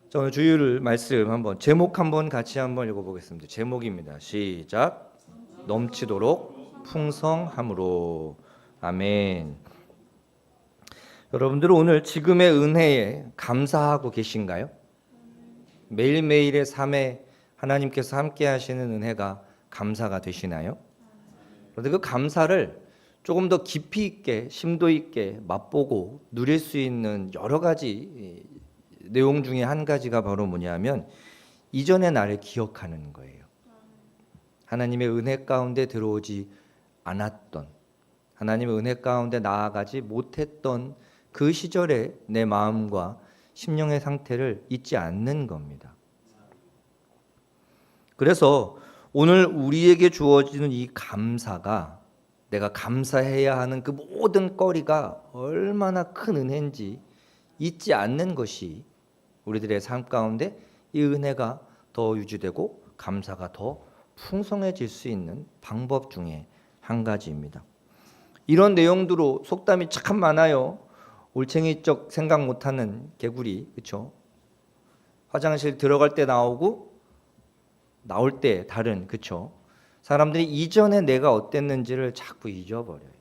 자, 오늘 주일 말씀 한번 제목 한번 같이 한번 읽어보겠습니다. 제목입니다. 시작. 넘치도록 풍성함으로. 아멘. 여러분들 오늘 지금의 은혜에 감사하고 계신가요? 매일매일의 삶에 하나님께서 함께 하시는 은혜가 감사가 되시나요? 그런데 그 감사를 조금 더 깊이 있게 심도 있게 맛보고 누릴 수 있는 여러 가지 내용 중에 한 가지가 바로 뭐냐면 이전의 나를 기억하는 거예요. 하나님의 은혜 가운데 들어오지 않았던, 하나님의 은혜 가운데 나아가지 못했던 그 시절의 내 마음과 심령의 상태를 잊지 않는 겁니다. 그래서 오늘 우리에게 주어지는 이 감사가, 내가 감사해야 하는 그 모든 거리가 얼마나 큰 은혜인지 잊지 않는 것이 우리들의 삶 가운데 이 은혜가 더 유지되고 감사가 더 풍성해질 수 있는 방법 중에 한 가지입니다. 이런 내용들로 속담이 참 많아요. 올챙이적 생각 못하는 개구리, 그렇죠? 화장실 들어갈 때 나오고 나올 때 다른, 그렇죠? 사람들이 이전에 내가 어땠는지를 자꾸 잊어버려요.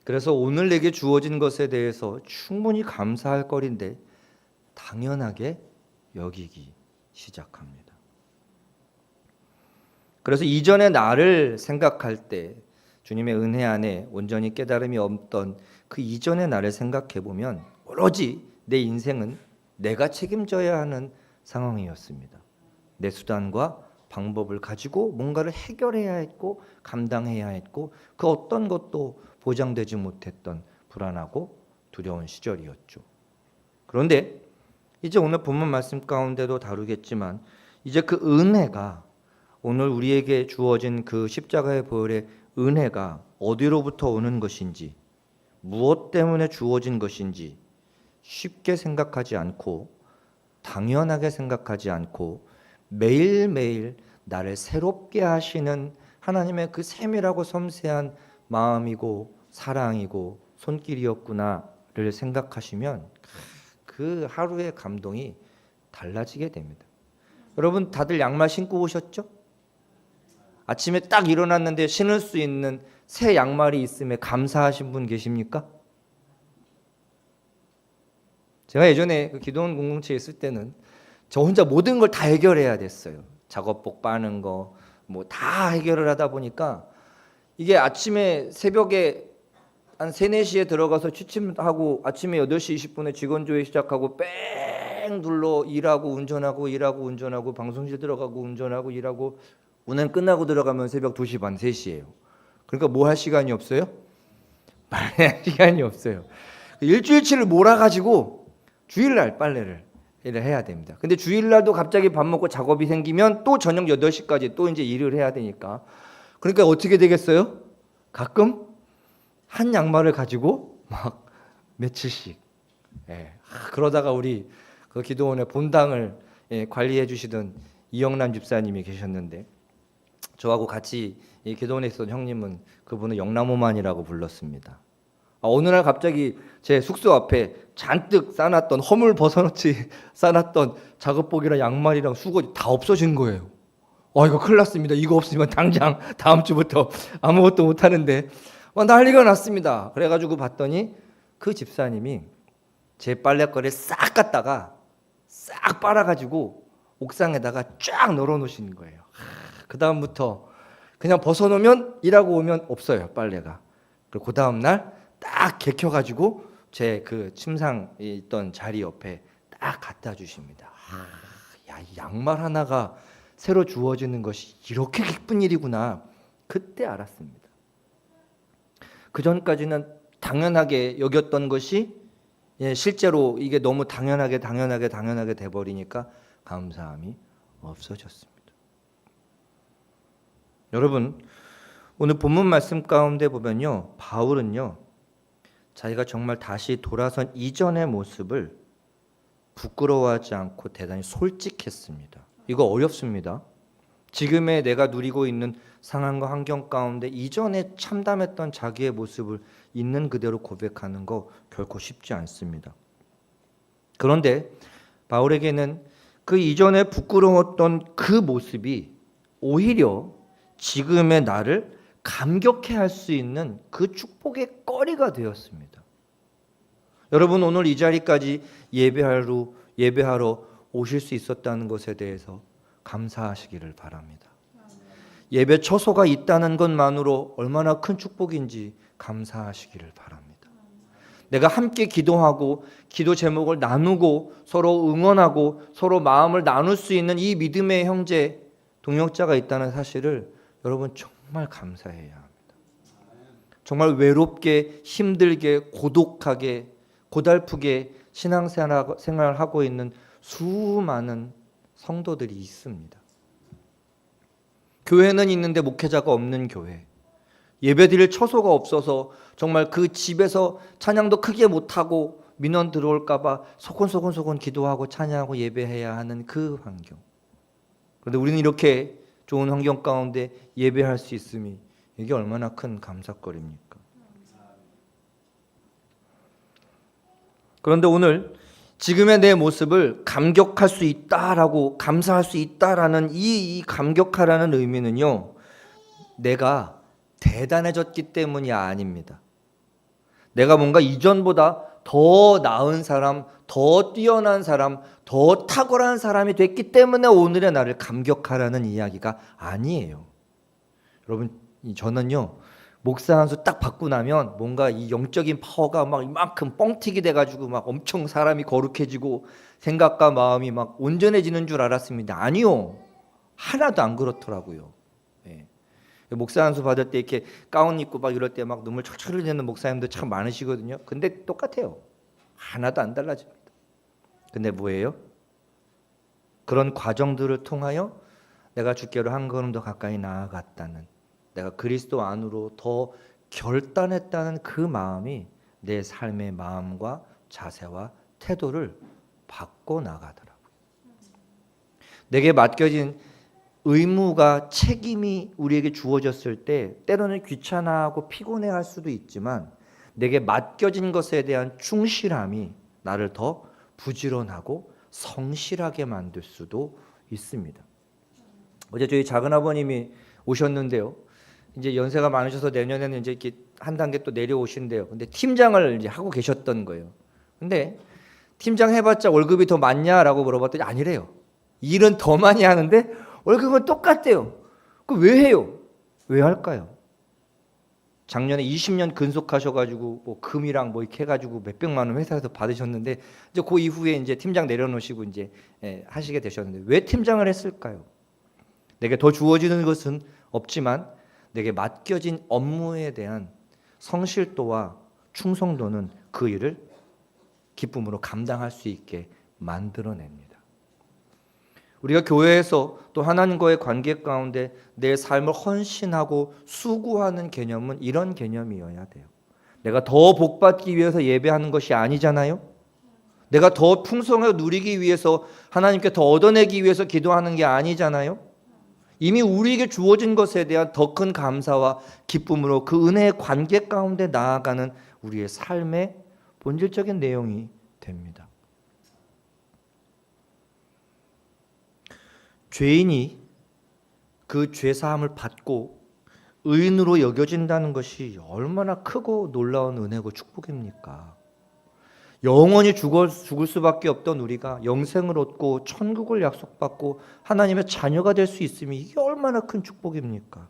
그래서 오늘 내게 주어진 것에 대해서 충분히 감사할 거리인데 당연하게 여기기 시작합니다. 그래서 이전의 나를 생각할 때 주님의 은혜 안에 온전히 깨달음이 없던 그 이전의 나를 생각해 보면 오로지 내 인생은 내가 책임져야 하는 상황이었습니다. 내 수단과 방법을 가지고 뭔가를 해결해야 했고 감당해야 했고 그 어떤 것도 보장되지 못했던 불안하고 두려운 시절이었죠. 그런데 이제 오늘 본문 말씀 가운데도 다루겠지만 이제 그 은혜가, 오늘 우리에게 주어진 그 십자가의 보혈의 은혜가 어디로부터 오는 것인지, 무엇 때문에 주어진 것인지 쉽게 생각하지 않고 당연하게 생각하지 않고 매일매일 나를 새롭게 하시는 하나님의 그 세밀하고 섬세한 마음이고 사랑이고 손길이었구나를 생각하시면 그 하루의 감동이 달라지게 됩니다. 여러분 다들 양말 신고 오셨죠? 아침에 딱 일어났는데 신을 수 있는 새 양말이 있음에 감사하신 분 계십니까? 제가 예전에 그 기도원 공동체에 있을 때는 저 혼자 모든 걸 다 해결해야 됐어요. 작업복 빠는 거 뭐 다 해결을 하다 보니까 이게 아침에 새벽에 한 3, 4시에 들어가서 취침하고 아침에 8시 20분에 직원 조회 시작하고 뺑 둘러 일하고 운전하고 방송실 들어가고 운전하고 일하고 운행 끝나고 들어가면 새벽 2시 반 3시예요. 그러니까 뭐 할 시간이 없어요? 빨래할 시간이 없어요. 일주일치를 몰아가지고 주일날 빨래를 해야 됩니다. 근데 주일날도 갑자기 밥 먹고 작업이 생기면 또 저녁 8시까지 또 이제 일을 해야 되니까 그러니까 어떻게 되겠어요? 가끔 한 양말을 가지고 막 며칠씩 그러다가 우리 그 기도원의 본당을 관리해 주시던 이영란 집사님이 계셨는데 저하고 같이 이 기도원에 있었던 형님은 그분을 영남오만이라고 불렀습니다. 어느 날 갑자기 제 숙소 앞에 잔뜩 싸놨던 허물 벗어놓지 싸놨던 작업복이랑 양말이랑 수건이 다 없어진 거예요. 이거 큰일 났습니다. 이거 없으면 당장 다음 주부터 아무것도 못 하는데 난리가 났습니다. 그래가지고 봤더니 그 집사님이 제 빨랫거리를 싹 갖다가 싹 빨아가지고 옥상에다가 쫙 널어놓으신 거예요. 그 다음부터 그냥 벗어놓으면 일하고 오면 없어요, 빨래가. 그리고 그 다음날 딱 개켜가지고 제 그 침상 있던 자리 옆에 딱 갖다 주십니다. 야, 이 양말 하나가 새로 주어지는 것이 이렇게 기쁜 일이구나. 그때 알았습니다. 그 전까지는 당연하게 여겼던 것이 실제로 이게 너무 당연하게 돼버리니까 감사함이 없어졌습니다. 여러분 오늘 본문 말씀 가운데 보면요, 바울은요 자기가 정말 다시 돌아선 이전의 모습을 부끄러워하지 않고 대단히 솔직했습니다. 이거 어렵습니다. 지금의 내가 누리고 있는 상황과 환경 가운데 이전에 참담했던 자기의 모습을 있는 그대로 고백하는 거 결코 쉽지 않습니다. 그런데 바울에게는 그 이전에 부끄러웠던 그 모습이 오히려 지금의 나를 감격해 할 수 있는 그 축복의 거리가 되었습니다. 여러분, 오늘 이 자리까지 예배하러 오실 수 있었다는 것에 대해서 감사하시기를 바랍니다. 예배 처소가 있다는 것만으로 얼마나 큰 축복인지 감사하시기를 바랍니다. 내가 함께 기도하고 기도 제목을 나누고 서로 응원하고 서로 마음을 나눌 수 있는 이 믿음의 형제 동역자가 있다는 사실을 여러분 정말 감사해야 합니다. 정말 외롭게 힘들게 고독하게 고달프게 신앙생활을 하고 있는 수많은 성도들이 있습니다. 교회는 있는데 목회자가 없는 교회, 예배드릴 처소가 없어서 정말 그 집에서 찬양도 크게 못하고 민원 들어올까 봐 소곤소곤 기도하고 찬양하고 예배해야 하는 그 환경. 그런데 우리는 이렇게 좋은 환경 가운데 예배할 수 있음이 이게 얼마나 큰 감사거리입니까? 그런데 오늘 지금의 내 모습을 감격할 수 있다라고 감사할 수 있다라는 이 감격하라는 의미는요, 내가 대단해졌기 때문이 아닙니다. 내가 뭔가 이전보다 더 나은 사람, 더 뛰어난 사람, 더 탁월한 사람이 됐기 때문에 오늘의 나를 감격하라는 이야기가 아니에요. 여러분, 저는요, 목사 한 수 딱 받고 나면 뭔가 이 영적인 파워가 막 이만큼 뻥튀기 돼가지고 막 엄청 사람이 거룩해지고 생각과 마음이 막 온전해지는 줄 알았습니다. 아니요, 하나도 안 그렇더라고요. 예. 목사 한 수 받을 때 이렇게 가운 입고 막 이럴 때 막 눈물 철철 흘리는 목사님들 참 많으시거든요. 근데 똑같아요. 하나도 안 달라집니다. 근데 뭐예요? 그런 과정들을 통하여 내가 주께로 한 걸음 더 가까이 나아갔다는, 내가 그리스도 안으로 더 결단했다는 그 마음이 내 삶의 마음과 자세와 태도를 바꿔 나가더라고요. 내게 맡겨진 의무가 책임이 우리에게 주어졌을 때 때로는 귀찮아하고 피곤해할 수도 있지만 내게 맡겨진 것에 대한 충실함이 나를 더 부지런하고 성실하게 만들 수도 있습니다. 어제 저희 작은아버님이 오셨는데요. 이제 연세가 많으셔서 내년에는 이제 이렇게 한 단계 또 내려오신대요. 근데 팀장을 이제 하고 계셨던 거예요. 근데 팀장 해봤자 월급이 더 많냐라고 물어봤더니 아니래요. 일은 더 많이 하는데 월급은 똑같대요. 그 왜 해요? 왜 할까요? 작년에 20년 근속하셔가지고 뭐 금이랑 뭐 이렇게 해가지고 몇 백만 원 회사에서 받으셨는데 이제 그 이후에 이제 팀장 내려놓으시고 이제 하시게 되셨는데 왜 팀장을 했을까요? 내게 더 주어지는 것은 없지만 내게 맡겨진 업무에 대한 성실도와 충성도는 그 일을 기쁨으로 감당할 수 있게 만들어냅니다. 우리가 교회에서 또 하나님과의 관계 가운데 내 삶을 헌신하고 수고하는 개념은 이런 개념이어야 돼요. 내가 더 복받기 위해서 예배하는 것이 아니잖아요. 내가 더 풍성하게 누리기 위해서 하나님께 더 얻어내기 위해서 기도하는 게 아니잖아요. 이미 우리에게 주어진 것에 대한 더 큰 감사와 기쁨으로 그 은혜의 관계 가운데 나아가는 우리의 삶의 본질적인 내용이 됩니다. 죄인이 그 죄사함을 받고 의인으로 여겨진다는 것이 얼마나 크고 놀라운 은혜고 축복입니까? 영원히 죽을 수밖에 없던 우리가 영생을 얻고 천국을 약속받고 하나님의 자녀가 될 수 있음이 이게 얼마나 큰 축복입니까?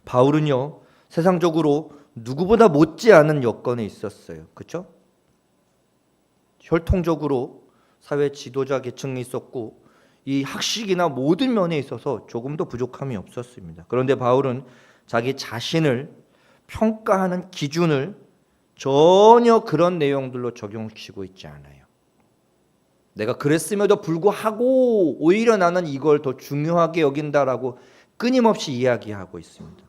바울은요, 세상적으로 누구보다 못지않은 여건에 있었어요. 그렇죠? 혈통적으로 사회 지도자 계층이 있었고 이 학식이나 모든 면에 있어서 조금도 부족함이 없었습니다. 그런데 바울은 자기 자신을 평가하는 기준을 전혀 그런 내용들로 적용시키고 있지 않아요. 내가 그랬음에도 불구하고 오히려 나는 이걸 더 중요하게 여긴다라고 끊임없이 이야기하고 있습니다.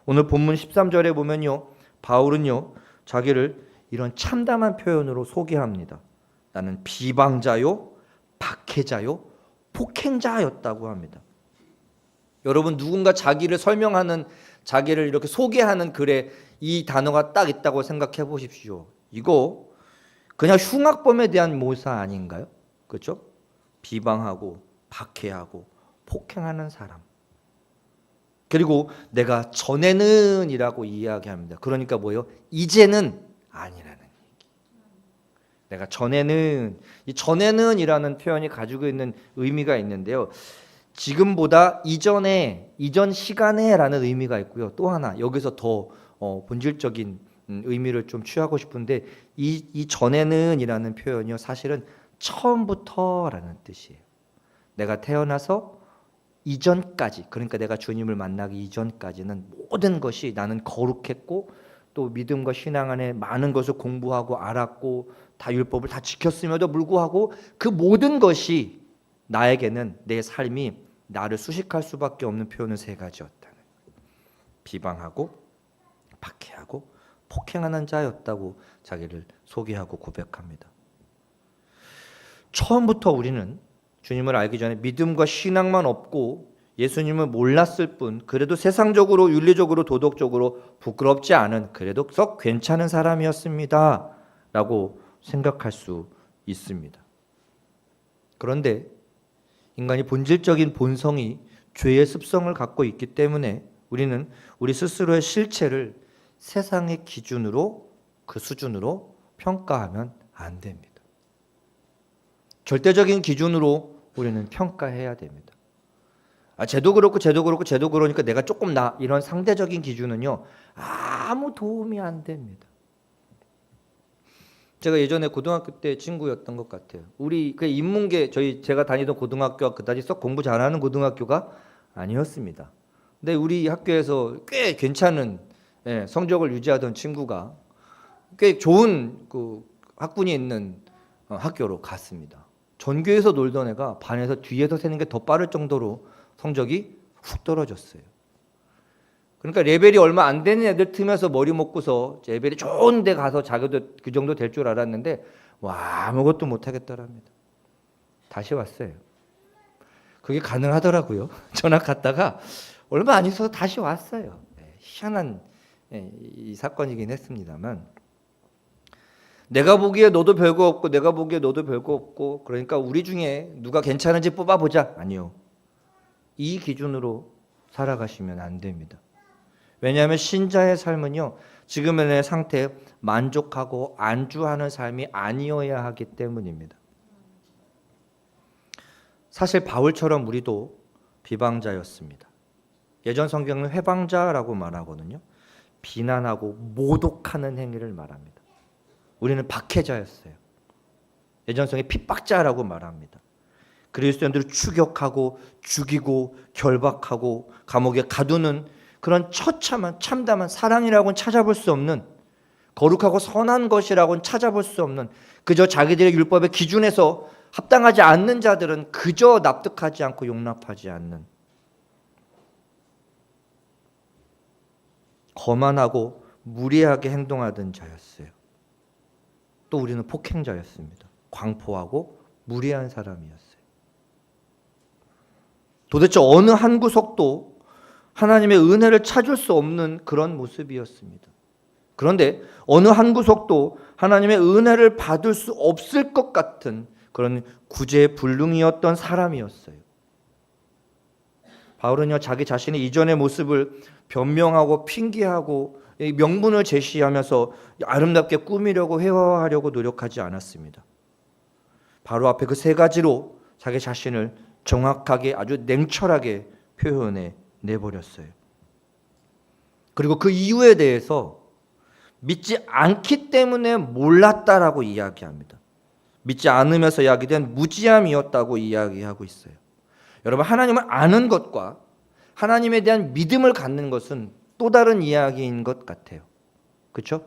오늘 본문 13절에 보면요, 바울은요 자기를 이런 참담한 표현으로 소개합니다. 나는 비방자요, 박해자요, 폭행자였다고 합니다. 여러분, 누군가 자기를 설명하는, 자기를 이렇게 소개하는 글에 이 단어가 딱 있다고 생각해 보십시오. 이거 그냥 흉악범에 대한 묘사 아닌가요? 그렇죠? 비방하고 박해하고 폭행하는 사람. 그리고 내가 전에는 이라고 이야기합니다. 그러니까 뭐예요? 이제는 아니라는 얘기. 내가 전에는, 이 전에는 이라는 표현이 가지고 있는 의미가 있는데요. 지금보다 이전에, 이전 시간에 라는 의미가 있고요. 또 하나 여기서 더 본질적인 의미를 좀 취하고 싶은데 이 전에는 이라는 표현이요. 사실은 처음부터 라는 뜻이에요. 내가 태어나서 이전까지, 그러니까 내가 주님을 만나기 이전까지는 모든 것이 나는 거룩했고 또 믿음과 신앙 안에 많은 것을 공부하고 알았고 다 율법을 다 지켰음에도 불구하고 그 모든 것이 나에게는 내 삶이 나를 수식할 수밖에 없는 표현은 세 가지였다는, 비방하고 박해하고 폭행하는 자였다고 자기를 소개하고 고백합니다. 처음부터 우리는 주님을 알기 전에 믿음과 신앙만 없고 예수님을 몰랐을 뿐, 그래도 세상적으로 윤리적으로 도덕적으로 부끄럽지 않은, 그래도 썩 괜찮은 사람이었습니다 라고 생각할 수 있습니다. 그런데 인간이 본질적인 본성이 죄의 습성을 갖고 있기 때문에 우리는 우리 스스로의 실체를 세상의 기준으로, 그 수준으로 평가하면 안 됩니다. 절대적인 기준으로 우리는 평가해야 됩니다. 쟤도 그렇고 쟤도 그렇고 쟤도 그러니까 내가 조금 이런 상대적인 기준은요 아무 도움이 안 됩니다. 제가 예전에 고등학교 때 친구였던 것 같아요. 우리 그 인문계, 제가 다니던 고등학교가 그다지 썩 공부 잘하는 고등학교가 아니었습니다. 근데 우리 학교에서 꽤 괜찮은 성적을 유지하던 친구가 꽤 좋은 그 학군이 있는 학교로 갔습니다. 전교에서 놀던 애가 반에서 뒤에서 새는 게 더 빠를 정도로 성적이 훅 떨어졌어요. 그러니까 레벨이 얼마 안 되는 애들 틈에서 머리 먹고서 레벨이 좋은 데 가서 자기도 그 정도 될 줄 알았는데 아무것도 못 하겠더랍니다. 다시 왔어요. 그게 가능하더라고요. 전학 갔다가 얼마 안 있어서 다시 왔어요. 희한한 이 사건이긴 했습니다만, 내가 보기에 너도 별거 없고 내가 보기에 너도 별거 없고 그러니까 우리 중에 누가 괜찮은지 뽑아보자. 아니요. 이 기준으로 살아가시면 안 됩니다. 왜냐하면 신자의 삶은요, 지금의 내 상태에 만족하고 안주하는 삶이 아니어야 하기 때문입니다. 사실 바울처럼 우리도 비방자였습니다. 예전 성경은 회방자라고 말하거든요. 비난하고 모독하는 행위를 말합니다. 우리는 박해자였어요. 예전 성에 핍박자라고 말합니다. 그리스도인들을 추격하고 죽이고 결박하고 감옥에 가두는 그런 처참한 참담한, 사랑이라고는 찾아볼 수 없는, 거룩하고 선한 것이라고는 찾아볼 수 없는, 그저 자기들의 율법의 기준에서 합당하지 않는 자들은 그저 납득하지 않고 용납하지 않는 거만하고 무리하게 행동하던 자였어요. 또 우리는 폭행자였습니다. 광포하고 무리한 사람이었어요. 도대체 어느 한 구석도 하나님의 은혜를 찾을 수 없는 그런 모습이었습니다. 그런데 어느 한 구석도 하나님의 은혜를 받을 수 없을 것 같은 그런 구제불능이었던 사람이었어요. 바울은요, 자기 자신의 이전의 모습을 변명하고 핑계하고 명분을 제시하면서 아름답게 꾸미려고 회화하려고 노력하지 않았습니다. 바로 앞에 그 세 가지로 자기 자신을 정확하게 아주 냉철하게 표현해 내버렸어요. 그리고 그 이유에 대해서 믿지 않기 때문에 몰랐다라고 이야기합니다. 믿지 않으면서 야기된 무지함이었다고 이야기하고 있어요. 여러분, 하나님을 아는 것과 하나님에 대한 믿음을 갖는 것은 또 다른 이야기인 것 같아요. 그렇죠?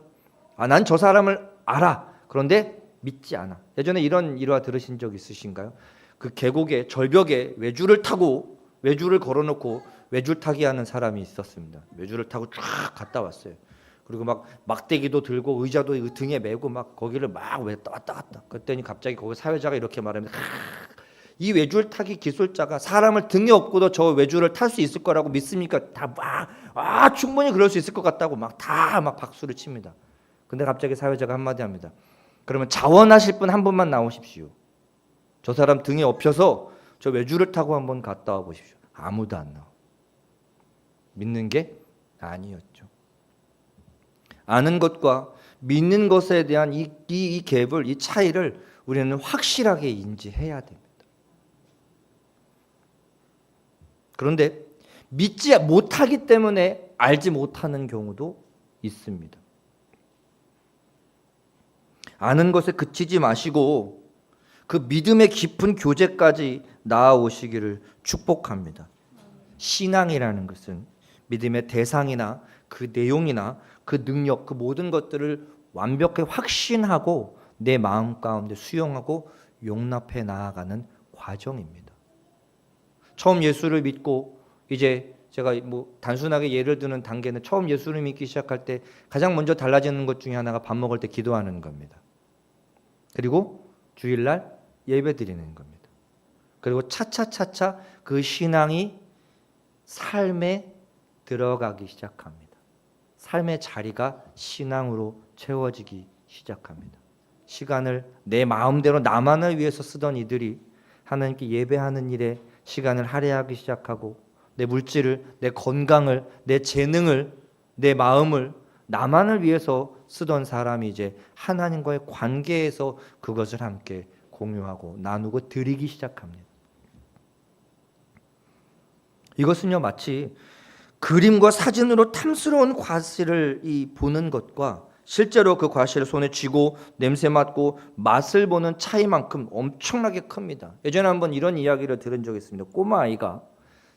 난 저 사람을 알아. 그런데 믿지 않아. 예전에 이런 일화 들으신 적 있으신가요? 그 계곡에 절벽에 외줄을 타고 외줄을 걸어놓고 외줄 타기 하는 사람이 있었습니다. 외줄을 타고 쫙 갔다 왔어요. 그리고 막 막대기도 들고 의자도 등에 메고 막 거기를 막 왔다 갔다. 그랬더니 갑자기 거기 사회자가 이렇게 말합니다. 이 외줄 타기 기술자가 사람을 등에 업고도 저 외줄을 탈 수 있을 거라고 믿습니까? 다 막 충분히 그럴 수 있을 것 같다고 막 박수를 칩니다. 근데 갑자기 사회자가 한마디 합니다. 그러면 자원하실 분 한 분만 나오십시오. 저 사람 등에 업혀서 저 외주를 타고 한번 갔다 와 보십시오. 아무도 안 나와. 믿는 게 아니었죠. 아는 것과 믿는 것에 대한 이 갭을, 이 차이를 우리는 확실하게 인지해야 됩니다. 그런데 믿지 못하기 때문에 알지 못하는 경우도 있습니다. 아는 것에 그치지 마시고 그 믿음의 깊은 교제까지 나아오시기를 축복합니다. 신앙이라는 것은 믿음의 대상이나 그 내용이나 그 능력, 그 모든 것들을 완벽히 확신하고 내 마음 가운데 수용하고 용납해 나아가는 과정입니다. 처음 예수를 믿고 이제 제가 뭐 단순하게 예를 드는 단계는 처음 예수를 믿기 시작할 때 가장 먼저 달라지는 것 중에 하나가 밥 먹을 때 기도하는 겁니다. 그리고 주일날 예배 드리는 겁니다. 그리고 차차차차 그 신앙이 삶에 들어가기 시작합니다. 삶의 자리가 신앙으로 채워지기 시작합니다. 시간을 내 마음대로 나만을 위해서 쓰던 이들이 하나님께 예배하는 일에 시간을 할애하기 시작하고 내 물질을, 내 건강을, 내 재능을, 내 마음을 나만을 위해서 쓰던 사람이 이제 하나님과의 관계에서 그것을 함께 공유하고 나누고 드리기 시작합니다. 이것은요 마치 그림과 사진으로 탐스러운 과실을 보는 것과 실제로 그 과실을 손에 쥐고 냄새 맡고 맛을 보는 차이만큼 엄청나게 큽니다. 예전에 한번 이런 이야기를 들은 적이 있습니다. 꼬마 아이가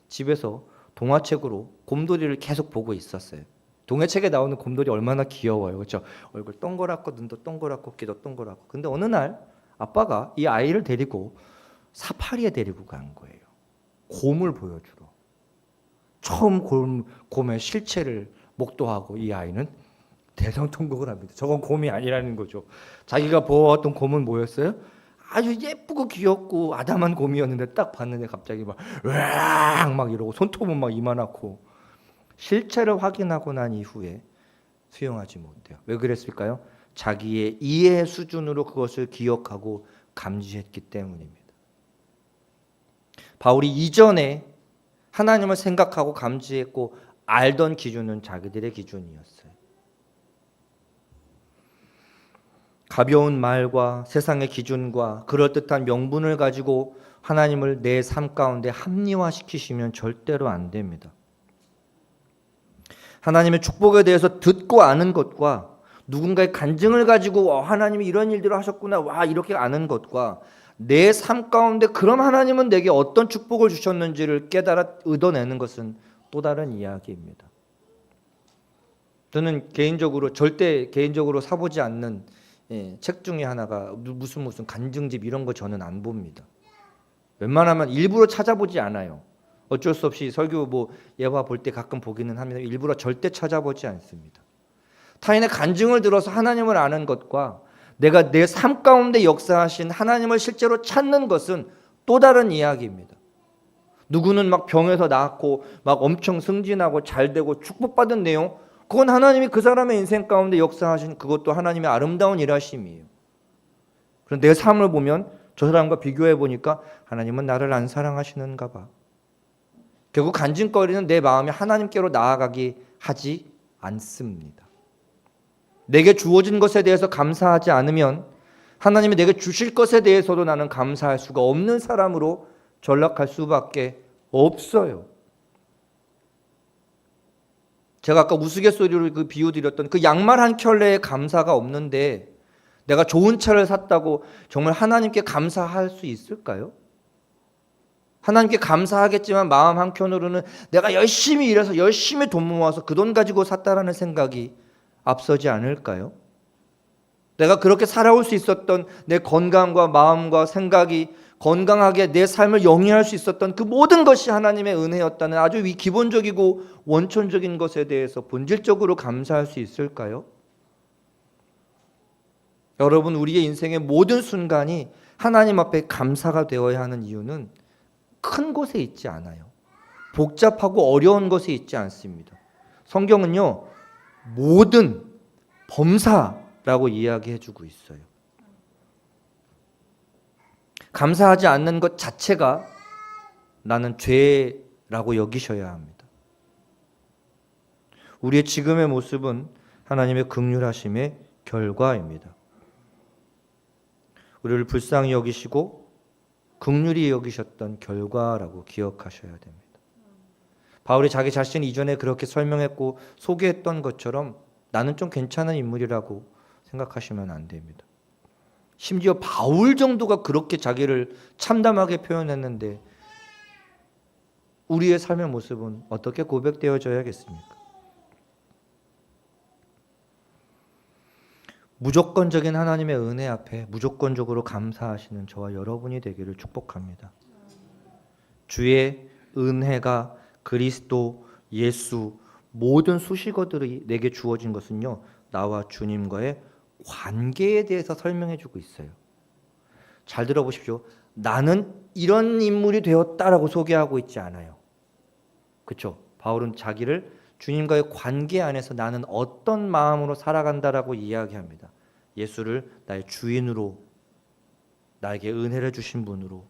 집에서 동화책으로 곰돌이를 계속 보고 있었어요. 동화책에 나오는 곰돌이 얼마나 귀여워요. 그렇죠? 얼굴 동그랗고 눈도 동그랗고 귀도 동그랗고. 근데 어느 날 아빠가 이 아이를 데리고 사파리에 데리고 간 거예요. 곰을 보여주러. 처음 곰의 실체를 목도하고 이 아이는 대성통곡을 합니다. 저건 곰이 아니라는 거죠. 자기가 보았던 곰은 뭐였어요? 아주 예쁘고 귀엽고 아담한 곰이었는데 딱 봤는데 갑자기 막 으악 막 이러고 손톱은 막 이만하고 실체를 확인하고 난 이후에 수용하지 못해요. 왜 그랬을까요? 자기의 이해 수준으로 그것을 기억하고 감지했기 때문입니다. 바울이 이전에 하나님을 생각하고 감지했고 알던 기준은 자기들의 기준이었어요. 가벼운 말과 세상의 기준과 그럴듯한 명분을 가지고 하나님을 내 삶 가운데 합리화시키시면 절대로 안 됩니다. 하나님의 축복에 대해서 듣고 아는 것과 누군가의 간증을 가지고 하나님이 이런 일들을 하셨구나 와 이렇게 아는 것과 내 삶 가운데 그럼 하나님은 내게 어떤 축복을 주셨는지를 깨달아 얻어내는 것은 또 다른 이야기입니다. 저는 절대 개인적으로 사보지 않는 책 중에 하나가 무슨 간증집 이런 거 저는 안 봅니다. 웬만하면 일부러 찾아보지 않아요. 어쩔 수 없이 설교 예화 볼 때 가끔 보기는 합니다. 일부러 절대 찾아보지 않습니다. 타인의 간증을 들어서 하나님을 아는 것과 내가 내 삶 가운데 역사하신 하나님을 실제로 찾는 것은 또 다른 이야기입니다. 누구는 막 병에서 나았고 막 엄청 승진하고 잘되고 축복받은 내용, 그건 하나님이 그 사람의 인생 가운데 역사하신 그것도 하나님의 아름다운 일하심이에요. 그런데 내 삶을 보면 저 사람과 비교해 보니까 하나님은 나를 안 사랑하시는가 봐. 결국 간증거리는 내 마음이 하나님께로 나아가게 하지 않습니다. 내게 주어진 것에 대해서 감사하지 않으면 하나님이 내게 주실 것에 대해서도 나는 감사할 수가 없는 사람으로 전락할 수밖에 없어요. 제가 아까 우스갯소리로 그 비유 드렸던 그 양말 한 켤레에 감사가 없는데 내가 좋은 차를 샀다고 정말 하나님께 감사할 수 있을까요? 하나님께 감사하겠지만 마음 한켠으로는 내가 열심히 일해서 열심히 돈 모아서 그 돈 가지고 샀다라는 생각이 앞서지 않을까요? 내가 그렇게 살아올 수 있었던 내 건강과 마음과 생각이 건강하게 내 삶을 영위할 수 있었던 그 모든 것이 하나님의 은혜였다는 아주 기본적이고 원천적인 것에 대해서 본질적으로 감사할 수 있을까요? 여러분, 우리의 인생의 모든 순간이 하나님 앞에 감사가 되어야 하는 이유는 큰 곳에 있지 않아요. 복잡하고 어려운 것에 있지 않습니다. 성경은요, 모든 범사라고 이야기해주고 있어요. 감사하지 않는 것 자체가 나는 죄라고 여기셔야 합니다. 우리의 지금의 모습은 하나님의 긍휼하심의 결과입니다. 우리를 불쌍히 여기시고 긍휼히 여기셨던 결과라고 기억하셔야 됩니다. 바울이 자기 자신이 이전에 그렇게 설명했고 소개했던 것처럼 나는 좀 괜찮은 인물이라고 생각하시면 안 됩니다. 심지어 바울 정도가 그렇게 자기를 참담하게 표현했는데 우리의 삶의 모습은 어떻게 고백되어져야겠습니까? 무조건적인 하나님의 은혜 앞에 무조건적으로 감사하시는 저와 여러분이 되기를 축복합니다. 주의 은혜가 그리스도, 예수 모든 수식어들이 내게 주어진 것은요, 나와 주님과의 관계에 대해서 설명해 주고 있어요. 잘 들어보십시오. 나는 이런 인물이 되었다라고 소개하고 있지 않아요. 그렇죠? 바울은 자기를 주님과의 관계 안에서 나는 어떤 마음으로 살아간다라고 이야기합니다. 예수를 나의 주인으로, 나에게 은혜를 주신 분으로,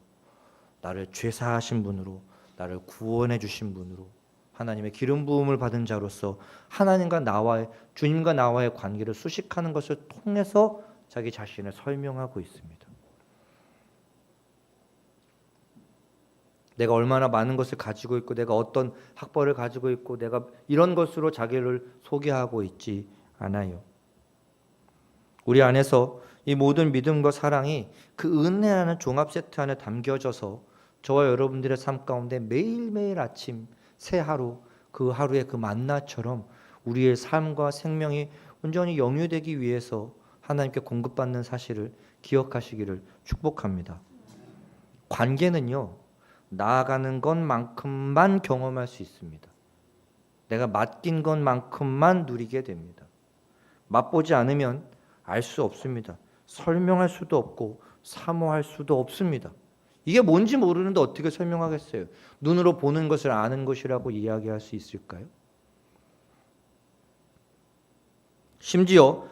나를 죄사하신 분으로, 나를 구원해 주신 분으로, 하나님의 기름 부음을 받은 자로서 하나님과 나와의, 주님과 나와의 관계를 수식하는 것을 통해서 자기 자신을 설명하고 있습니다. 내가 얼마나 많은 것을 가지고 있고 내가 어떤 학벌을 가지고 있고 내가 이런 것으로 자기를 소개하고 있지 않아요. 우리 안에서 이 모든 믿음과 사랑이 그 은혜라는 종합 세트 안에 담겨져서 저와 여러분들의 삶 가운데 매일매일 아침 새 하루, 그 하루의 그 만나처럼 우리의 삶과 생명이 온전히 영유되기 위해서 하나님께 공급받는 사실을 기억하시기를 축복합니다. 관계는요, 나아가는 것만큼만 경험할 수 있습니다. 내가 맡긴 것만큼만 누리게 됩니다. 맛보지 않으면 알 수 없습니다. 설명할 수도 없고 사모할 수도 없습니다. 이게 뭔지 모르는데 어떻게 설명하겠어요? 눈으로 보는 것을 아는 것이라고 이야기할 수 있을까요? 심지어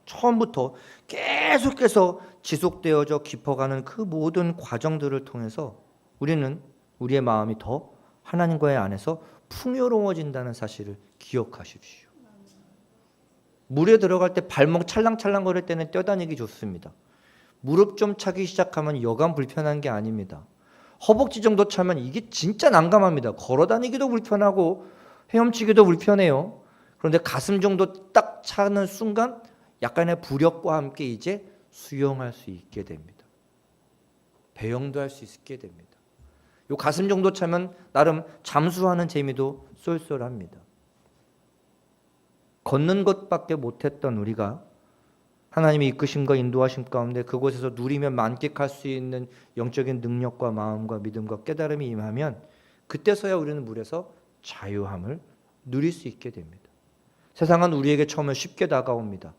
처음부터 계속해서 지속되어져 깊어가는 그 모든 과정들을 통해서 우리는 우리의 마음이 더 하나님과의 안에서 풍요로워진다는 사실을 기억하십시오. 물에 들어갈 때 발목 찰랑찰랑 거릴 때는 뛰어다니기 좋습니다. 무릎 좀 차기 시작하면 여간 불편한 게 아닙니다. 허벅지 정도 차면 이게 진짜 난감합니다. 걸어다니기도 불편하고 헤엄치기도 불편해요. 그런데 가슴 정도 딱 차는 순간 약간의 부력과 함께 이제 수영할 수 있게 됩니다. 배영도 할 수 있게 됩니다. 요 가슴 정도 차면 나름 잠수하는 재미도 쏠쏠합니다. 걷는 것밖에 못했던 우리가 하나님의 이끄심과 인도하심 가운데 그곳에서 누리며 만끽할 수 있는 영적인 능력과 마음과 믿음과 깨달음이 임하면 그때서야 우리는 물에서 자유함을 누릴 수 있게 됩니다. 세상은 우리에게 처음에 쉽게 다가옵니다.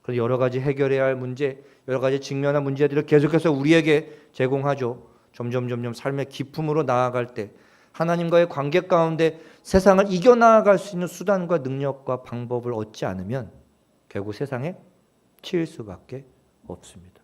그래서 여러 가지 해결해야 할 문제, 여러 가지 직면한 문제들을 계속해서 우리에게 제공하죠. 점점 삶의 기품으로 나아갈 때 하나님과의 관계 가운데 세상을 이겨나갈 수 있는 수단과 능력과 방법을 얻지 않으면 결국 세상에 치일 수밖에 없습니다.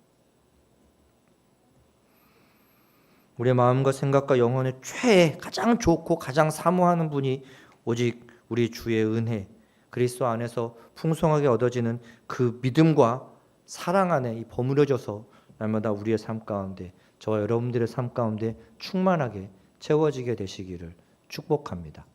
우리의 마음과 생각과 영혼의 최애, 가장 좋고 가장 사모하는 분이 오직 우리 주의 은혜, 그리스도 안에서 풍성하게 얻어지는 그 믿음과 사랑 안에 버무려져서 날마다 우리의 삶 가운데, 저와 여러분들의 삶 가운데 충만하게 채워지게 되시기를 축복합니다.